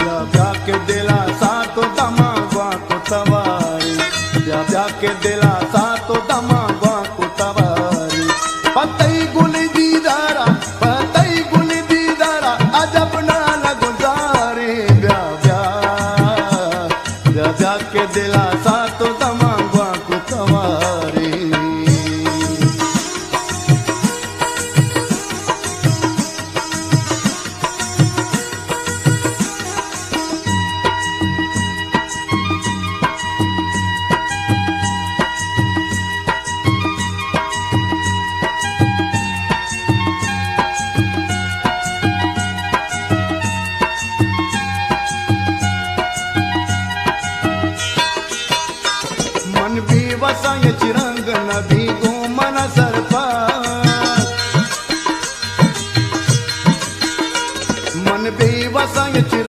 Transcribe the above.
ब्या ब्या के दिला सातो दमा ग्वा को तवारी ब्या ब्या के दिला सातो दमा ग्वा को तवारी पतई गुली दीदारा अजब ना लगुजारे ब्या ब्या ब्या ब्या के दिला सातो दमा ग्वा को तवारी मन भी वसा ये चिरा